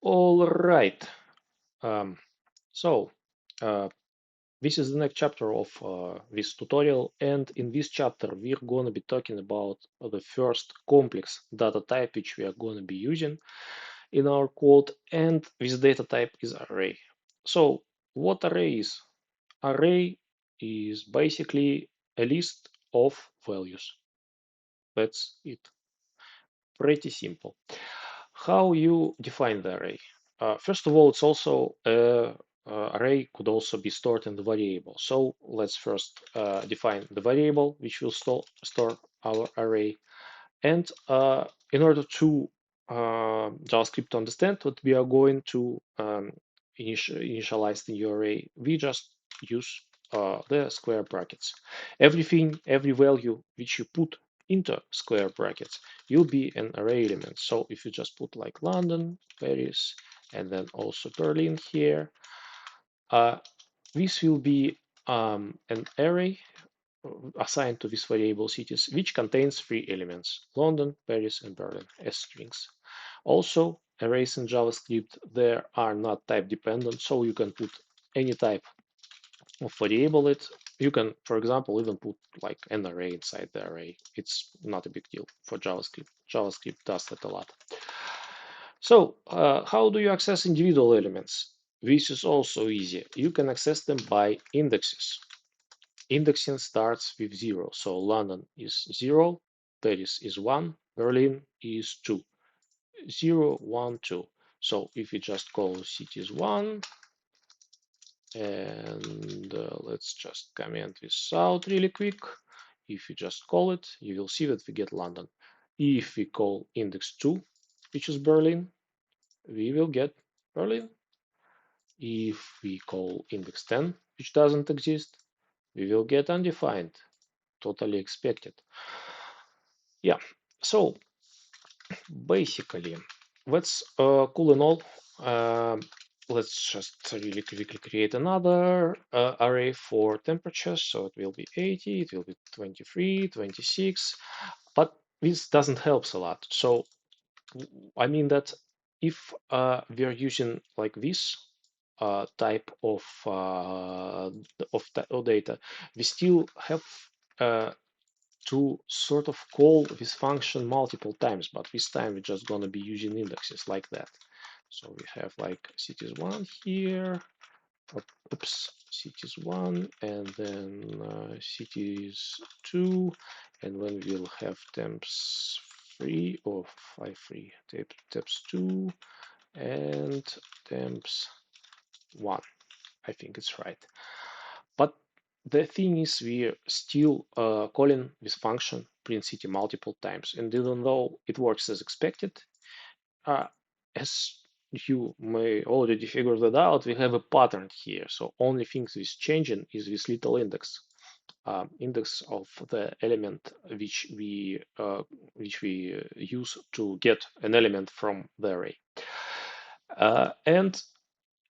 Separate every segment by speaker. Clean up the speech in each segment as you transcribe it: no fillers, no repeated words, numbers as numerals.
Speaker 1: All right. Um, so, uh, this is the next chapter of this tutorial, and in this chapter, we're going to be talking about the first complex data type which we are going to be using in our code, and this data type is array. So, what array is? Array is basically a list of values. That's it. Pretty simple. How you define the array? First of all, it's also array could also be stored in the variable. So let's first define the variable which will store our array. And in order to JavaScript to understand what we are going to initialize the new array, we just use the square brackets. Every value which you put into square brackets will be an array element. So if you just put like London, Paris, and then also Berlin here, uh, this will be an array assigned to this variable cities, which contains three elements: London, Paris, and Berlin as strings. Also, arrays in JavaScript, they are not type dependent, so you can put any type of variable it. You can, for example, even put like an array inside the array. It's not a big deal for JavaScript. JavaScript does that a lot. So, how do you access individual elements? This is also easy. You can access them by indexes. Indexing starts with 0. So London is 0, Paris is 1, Berlin is 2. 0, 1, 2. So if we just call cities 1, and let's just comment this out really quick. If you just call it, you will see that we get London. If we call index 2, which is Berlin, we will get Berlin. If we call index 10, which doesn't exist, we will get undefined. Totally expected. Yeah, so basically, that's cool and all. Let's just really quickly create another array for temperatures. So it will be 80, it will be 23, 26, but this doesn't help a lot. So I mean that if we are using like this type of data, we still have uh, to sort of call this function multiple times, but this time we're just going to be using indexes like that. So we have like cities1 here, oops, cities1, and then cities2, and when we'll have temps3 or 5 3 temps2 and temps1. I think it's right. But the thing is, we're still calling this function print city multiple times, and even though it works as expected, as you may already figured that out, we have a pattern here. So only thing that is changing is this little index, index of the element which we use to get an element from the array. And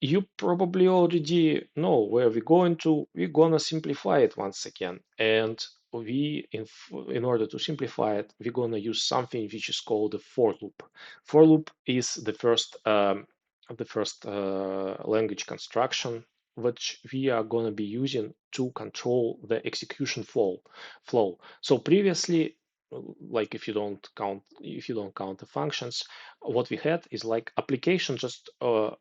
Speaker 1: you probably already know where we're going to. We're gonna simplify it once again, and in order to simplify it, we're gonna use something which is called a for loop. For loop is the first language construction which we are gonna be using to control the execution flow. So previously, like if you don't count the functions, what we had is like application just our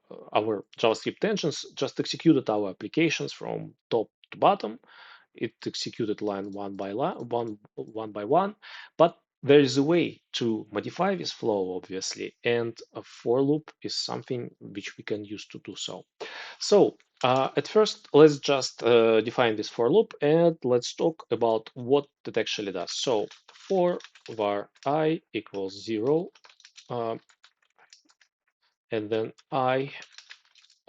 Speaker 1: JavaScript engines just executed our applications from top to bottom. It executed line one by one, but there is a way to modify this flow, obviously, and a for loop is something which we can use to do so. So at first, let's just define this for loop, and let's talk about what it actually does. So for var I equals 0, um, and then I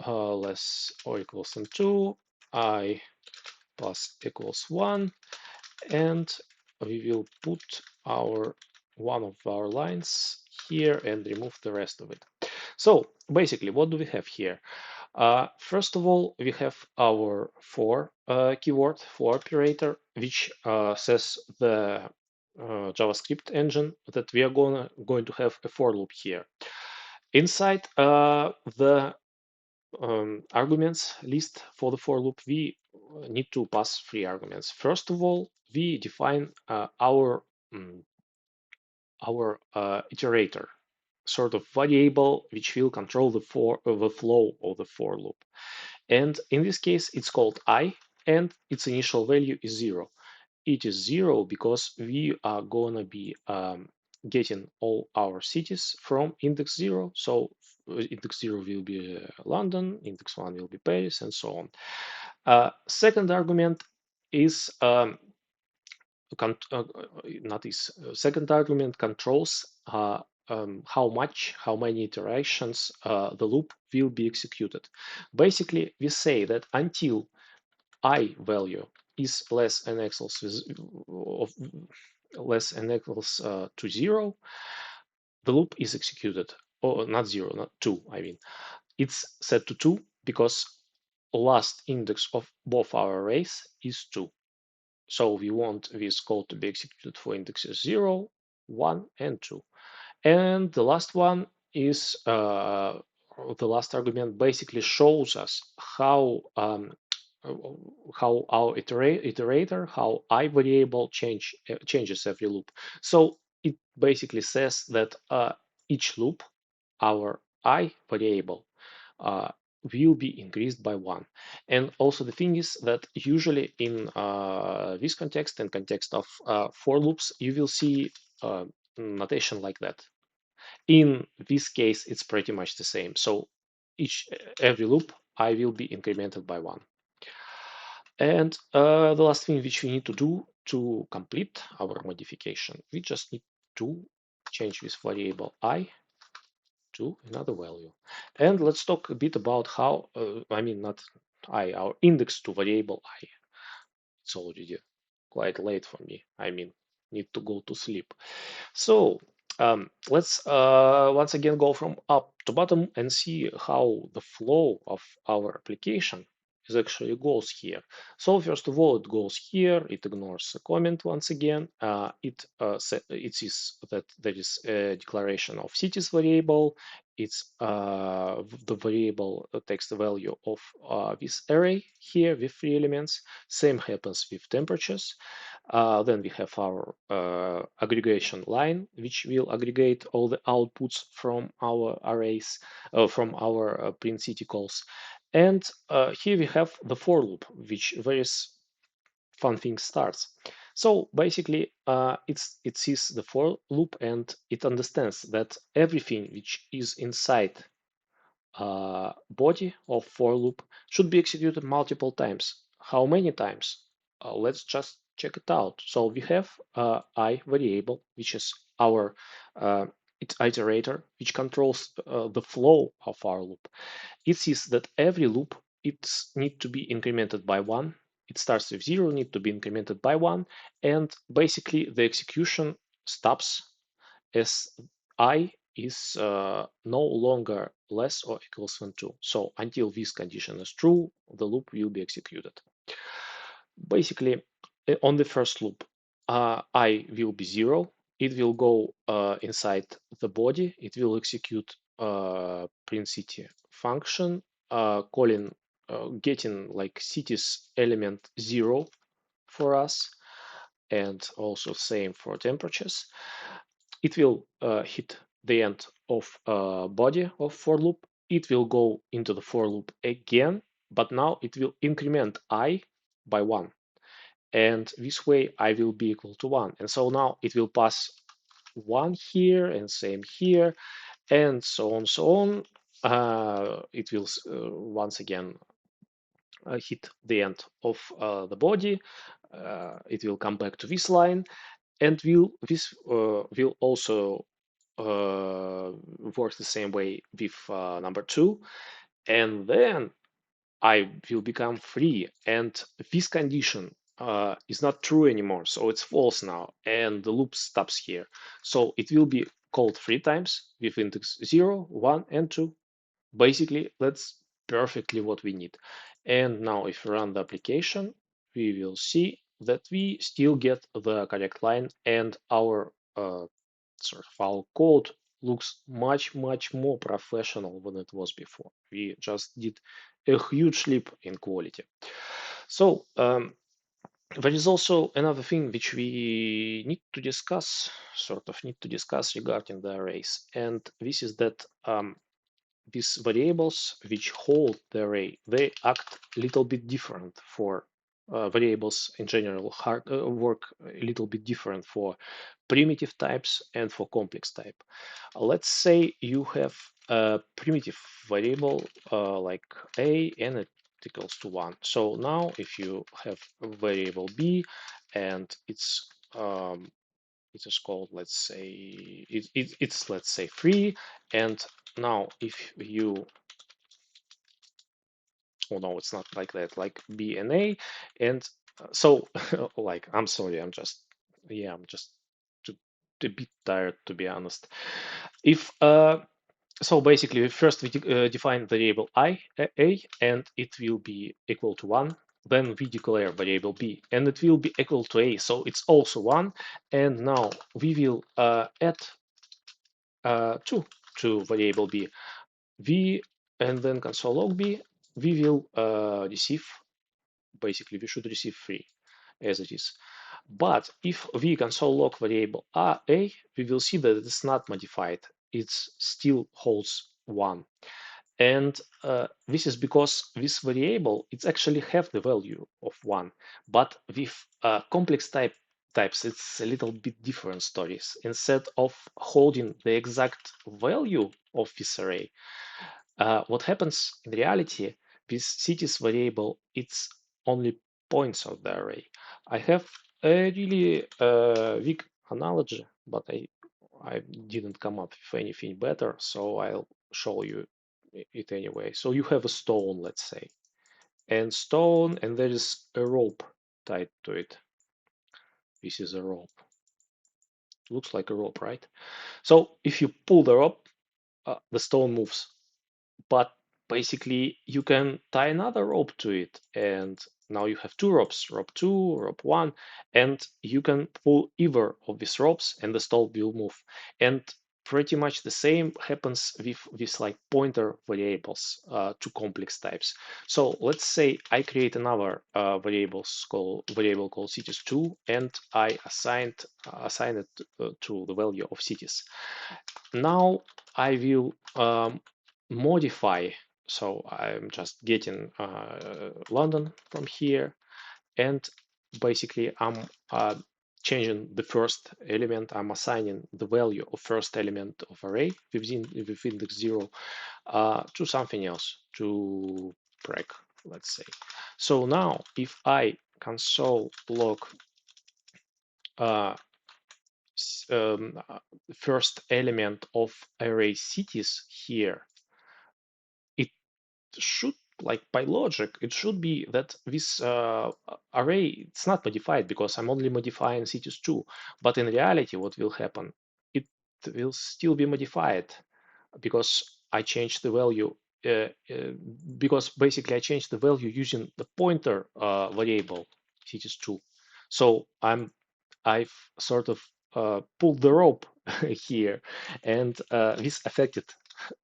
Speaker 1: less or equals than 2, I plus equals 1, and we will put our one of our lines here and remove the rest of it. So basically, what do we have here? First of all, we have our for keyword, for operator, which says the JavaScript engine that we are going to have a for loop here. Inside the arguments list for the for loop, we need to pass three arguments. First of all, we define mm, our iterator, sort of variable which will control the flow of the for loop. And in this case, it's called I, and its initial value is 0. It is 0 because we are gonna be getting all our cities from index 0. So index 0 will be London, index 1 will be Paris, and so on. Second argument is not is second argument controls how many iterations the loop will be executed. Basically, we say that until I value is less than equals of less than equals to 0, the loop is executed. Or not 0, not 2, I mean. It's set to 2 because last index of both our arrays is 2. So we want this code to be executed for indexes 0, 1, and 2. And the last one is the last argument basically shows us how our iterator, how I variable changes every loop. So it basically says that each loop, our I variable, uh, will be increased by 1. And also the thing is that usually in this context and context of for loops, you will see notation like that. In this case, it's pretty much the same. So every loop I will be incremented by 1. And the last thing which we need to do to complete our modification, we just need to change this variable I to another value. And let's talk a bit about how, I mean, not I, our index to variable I. It's already quite late for me. I mean, need to go to sleep. So let's once again go from up to bottom and see how the flow of our application is actually goes here. So first of all, it goes here. It ignores the comment once again. It sees that there is a declaration of cities variable. It's the variable takes the value of this array here with 3 elements. Same happens with temperatures. Then we have our aggregation line, which will aggregate all the outputs from our arrays, from our print city calls. And here we have the for loop, which various fun things starts. So basically, it sees the for loop and it understands that everything which is inside body of for loop should be executed multiple times. How many times? Let's just check it out. So we have I variable, which is our iterator, which controls the flow of our loop. It sees that every loop it need to be incremented by 1. It starts with 0, need to be incremented by 1, and basically the execution stops as I is no longer less or equals than 2. So until this condition is true, the loop will be executed. Basically, on the first loop, I will be 0. It will go inside the body. It will execute print city function, calling, getting like cities element 0 for us, and also same for temperatures. It will hit the end of body of for loop. It will go into the for loop again, but now it will increment I by 1. And this way I will be equal to 1. And so now it will pass 1 here and same here, and so on, so on. It will once again hit the end of the body. It will come back to this line, and this will also work the same way with number 2. And then I will become free, and this condition is not true anymore, so it's false now, and the loop stops here. So it will be called 3 times with index 0, 1, and 2. Basically, that's perfectly what we need. And now if we run the application, we will see that we still get the correct line, and our sort of our code looks much more professional than it was before. We just did a huge leap in quality. So there is also another thing which we need to discuss, sort of need to discuss regarding the arrays, and this is that these variables which hold the array, they act a little bit different for variables in general, work a little bit different for primitive types and for complex type. Let's say you have a primitive variable like a and it equals to 1. So now if you have a variable b and it is called, let's say, it's let's say 3, and now if you, oh no, it's not like that, like b and a, and so like, I'm sorry, I'm just, yeah, I'm just too, a bit tired, to be honest. If so basically first we define variable a, and it will be equal to 1. Then we declare variable b and it will be equal to a, so it's also 1. And now we will add 2 to variable b. We, and then console log b, we will receive, basically we should receive 3 as it is. But if we console log variable a, we will see that it's not modified. It still holds 1. And this is because this variable, it's actually have the value of 1. But with complex types, it's a little bit different stories. Instead of holding the exact value of this array, what happens in reality, this cities variable, it's only points of the array. I have a really weak analogy, but I didn't come up with anything better, so I'll show you it anyway. So you have a stone, let's say, and stone, and there is a rope tied to it. This is a rope. Looks like a rope, right? So if you pull the rope, the stone moves. But basically you can tie another rope to it, and now you have two ropes, rope 2, rope 1, and you can pull either of these ropes and the stone will move. And pretty much the same happens with like pointer variables to complex types. So let's say I create another variable called cities2, and I assign it to the value of cities. Now I will modify. So I'm just getting London from here, and basically I'm changing the first element. I'm assigning the value of first element of array with index 0 to something else, to break, let's say. So now if I console log uh, first element of array cities here, it should, like by logic, it should be that this array, it's not modified because I'm only modifying cities 2. But in reality, what will happen? It will still be modified because I changed the value. Because basically I changed the value using the pointer variable cities 2. So I've sort of pulled the rope here, and this affected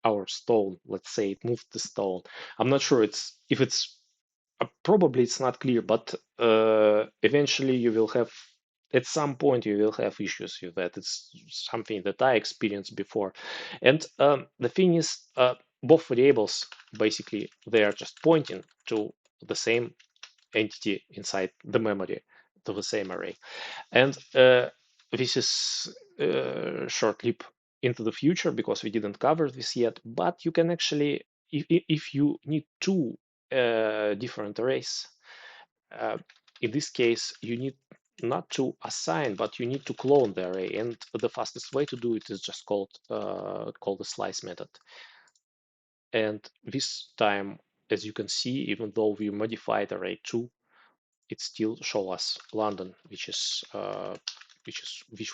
Speaker 1: our stone. Let's say it moved the stone. I'm not sure if it's probably it's not clear, but eventually you will have, at some point you will have issues with that. It's something that I experienced before. And the thing is, both variables basically they are just pointing to the same entity inside the memory, to the same array. And this is a short leap into the future because we didn't cover this yet. But you can actually, if you need two different arrays, uh, in this case, you need not to assign, but you need to clone the array. And the fastest way to do it is just called the slice method. And this time, as you can see, even though we modified array 2, it still show us London, which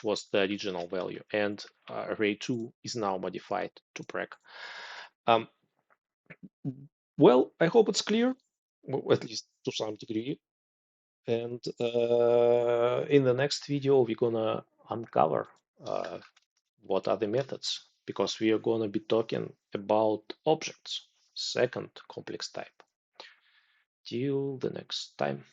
Speaker 1: was the original value, and array 2 is now modified to preg. Um, well, I hope it's clear, at least to some degree. And in the next video, we're gonna uncover what are the methods because we are going to be talking about objects, second complex type. Till the next time.